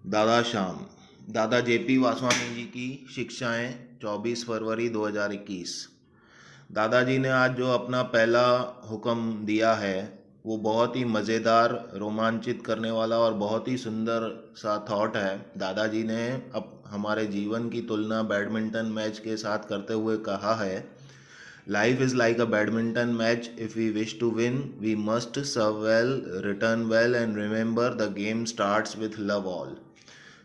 दादा श्याम। दादा जेपी वासवानी जी की शिक्षाएं 24 फरवरी 2021। दादाजी ने आज जो अपना पहला हुक्म दिया है वो बहुत ही मज़ेदार, रोमांचित करने वाला और बहुत ही सुंदर सा थॉट है। दादाजी ने अब हमारे जीवन की तुलना बैडमिंटन मैच के साथ करते हुए कहा है, life is like a badminton match, if we wish to win we must serve well, return well and remember the game starts with love all.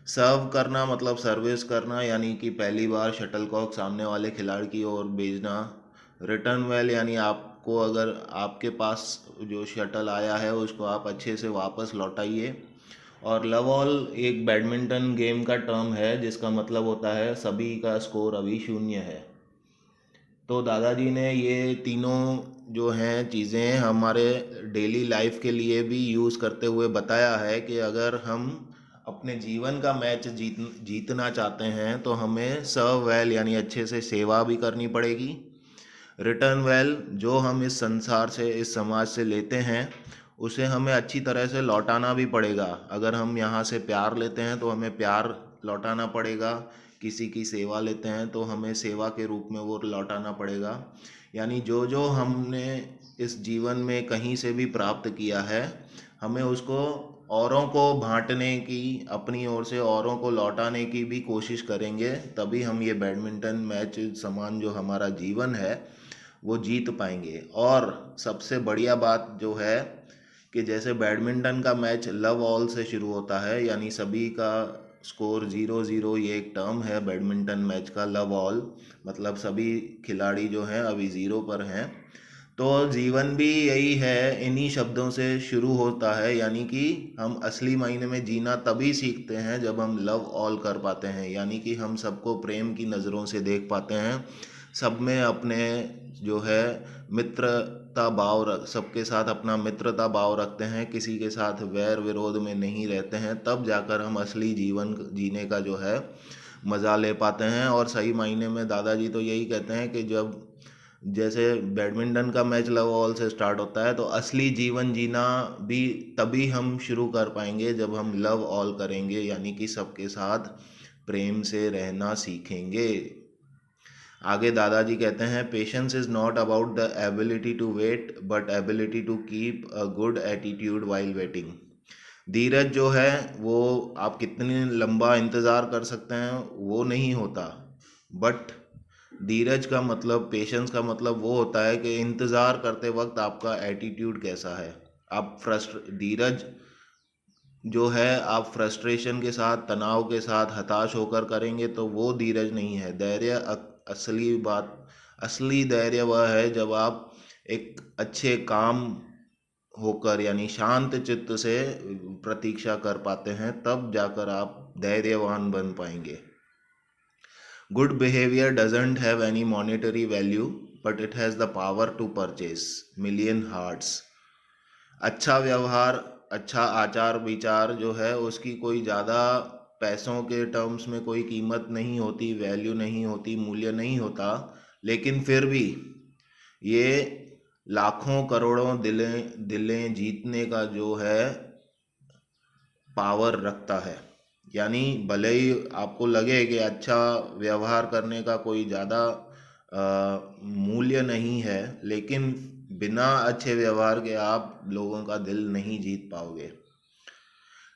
Serve करना मतलब सर्विस करना, यानी कि पहली बार शटलकॉक सामने वाले खिलाड़ी की ओर भेजना। रिटर्न वेल यानी आपको अगर आपके पास जो शटल आया है उसको आप अच्छे से वापस लौटाइए। और लव ऑल एक बैडमिंटन गेम का टर्म है जिसका मतलब होता है सभी का स्कोर अभी 0 है। तो दादाजी ने ये तीनों जो हैं चीज़ें हमारे डेली लाइफ के लिए भी यूज़ करते हुए बताया है कि अगर हम अपने जीवन का मैच जीतना चाहते हैं तो हमें सर्व वेल यानी अच्छे से सेवा भी करनी पड़ेगी। रिटर्न वेल, जो हम इस संसार से, इस समाज से लेते हैं उसे हमें अच्छी तरह से लौटाना भी पड़ेगा। अगर हम यहाँ से प्यार लेते हैं तो हमें प्यार लौटाना पड़ेगा, किसी की सेवा लेते हैं तो हमें सेवा के रूप में वो लौटाना पड़ेगा। यानी जो जो हमने इस जीवन में कहीं से भी प्राप्त किया है हमें उसको औरों को बांटने की, अपनी ओर से औरों को लौटाने की भी कोशिश करेंगे, तभी हम ये बैडमिंटन मैच समान जो हमारा जीवन है वो जीत पाएंगे। और सबसे बढ़िया बात जो है कि जैसे बैडमिंटन का मैच लव ऑल से शुरू होता है, यानी सभी का स्कोर 0-0, ये एक टर्म है बैडमिंटन मैच का, लव ऑल मतलब सभी खिलाड़ी जो हैं अभी 0 पर हैं। तो जीवन भी यही है, इन्हीं शब्दों से शुरू होता है, यानी कि हम असली मायने में जीना तभी सीखते हैं जब हम लव ऑल कर पाते हैं, यानी कि हम सबको प्रेम की नज़रों से देख पाते हैं, सब में अपने जो है मित्रता भाव सबके साथ अपना मित्रता भाव रखते हैं, किसी के साथ वैर विरोध में नहीं रहते हैं, तब जाकर हम असली जीवन जीने का जो है मज़ा ले पाते हैं। और सही मायने में दादाजी तो यही कहते हैं कि जब जैसे बैडमिंटन का मैच लव ऑल से स्टार्ट होता है तो असली जीवन जीना भी तभी हम शुरू कर पाएंगे जब हम लव ऑल करेंगे, यानी कि सबके साथ प्रेम से रहना सीखेंगे। आगे दादाजी कहते हैं, patience is not about the ability to wait but ability to keep a good attitude while waiting. धीरज जो है वो आप कितनी लंबा इंतज़ार कर सकते हैं वो नहीं होता, बट धीरज का मतलब, पेशेंस का मतलब वो होता है कि इंतज़ार करते वक्त आपका एटीट्यूड कैसा है। आप धीरज जो है आप फ्रस्ट्रेशन के साथ, तनाव के साथ, हताश होकर करेंगे तो वो धीरज नहीं है। धैर्य असली बात, असली धैर्य वह है जब आप एक अच्छे काम होकर यानी शांत चित्त से प्रतीक्षा कर पाते हैं, तब जाकर आप धैर्यवान बन पाएंगे। Good behaviour doesn't have any monetary value but it has the power to purchase million hearts. अच्छा व्यवहार, अच्छा आचार विचार जो है उसकी कोई ज़्यादा पैसों के टर्म्स में कोई कीमत नहीं होती, वैल्यू नहीं होती, मूल्य नहीं होता, लेकिन फिर भी ये लाखों करोड़ों दिलें दिलें जीतने का जो है पावर रखता है। यानी भले ही आपको लगे कि अच्छा व्यवहार करने का कोई ज़्यादा मूल्य नहीं है, लेकिन बिना अच्छे व्यवहार के आप लोगों का दिल नहीं जीत पाओगे।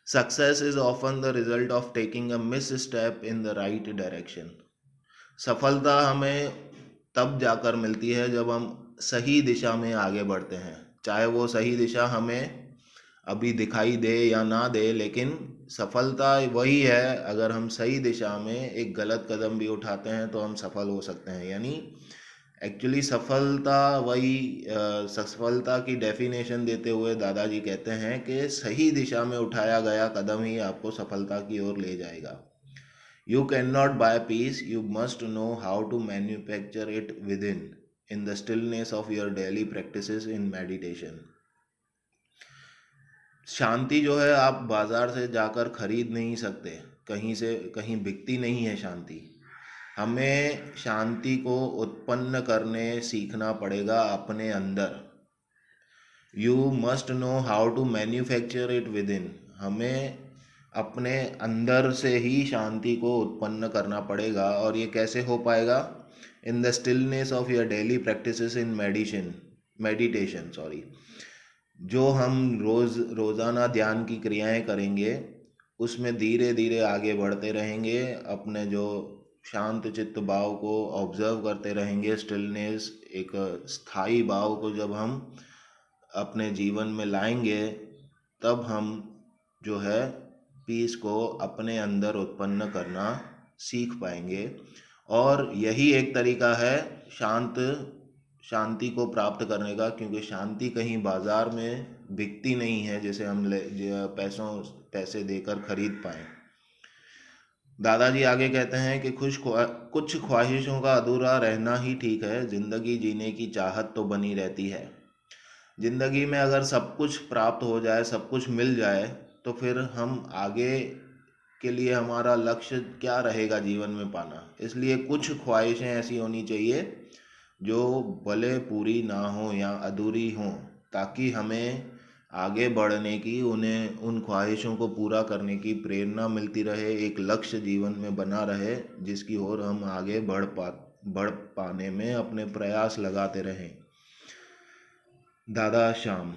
Success is often the result of taking a miss step in the right direction. सफलता हमें तब जाकर मिलती है जब हम सही दिशा में आगे बढ़ते हैं, चाहे वो सही दिशा हमें अभी दिखाई दे या ना दे, लेकिन सफलता वही है अगर हम सही दिशा में एक गलत कदम भी उठाते हैं तो हम सफल हो सकते हैं। यानी एक्चुअली सफलता वही सफलता की डेफिनेशन देते हुए दादाजी कहते हैं कि सही दिशा में उठाया गया कदम ही आपको सफलता की ओर ले जाएगा। You can not buy peace, you must know how to manufacture it within the stillness of your daily practices in meditation. शांति जो है आप बाजार से जाकर खरीद नहीं सकते, कहीं से कहीं बिकती नहीं है शांति। हमें शांति को उत्पन्न करने सीखना पड़ेगा अपने अंदर। You must know how to manufacture it within. हमें अपने अंदर से ही शांति को उत्पन्न करना पड़ेगा। और ये कैसे हो पाएगा? इन the stillness of your daily practices in meditation sorry. जो हम रोज़ाना ध्यान की क्रियाएं करेंगे, उसमें धीरे धीरे आगे बढ़ते रहेंगे, अपने जो शांत चित्त भाव को ऑब्जर्व करते रहेंगे। स्टिलनेस, एक स्थायी भाव को जब हम अपने जीवन में लाएंगे, तब हम जो है पीस को अपने अंदर उत्पन्न करना सीख पाएंगे। और यही एक तरीका है शांति को प्राप्त करने का, क्योंकि शांति कहीं बाजार में बिकती नहीं है जिसे हम पैसे देकर खरीद पाएं। दादाजी आगे कहते हैं कि कुछ ख्वाहिशों का अधूरा रहना ही ठीक है, जिंदगी जीने की चाहत तो बनी रहती है। जिंदगी में अगर सब कुछ प्राप्त हो जाए, सब कुछ मिल जाए, तो फिर हम आगे के लिए हमारा लक्ष्य क्या रहेगा जीवन में पाना। इसलिए कुछ ख्वाहिशें ऐसी होनी चाहिए जो भले पूरी ना हो या अधूरी हो, ताकि हमें आगे बढ़ने की, उन ख्वाहिशों को पूरा करने की प्रेरणा मिलती रहे, एक लक्ष्य जीवन में बना रहे जिसकी ओर हम आगे बढ़ पाने में अपने प्रयास लगाते रहें। दादा श्याम।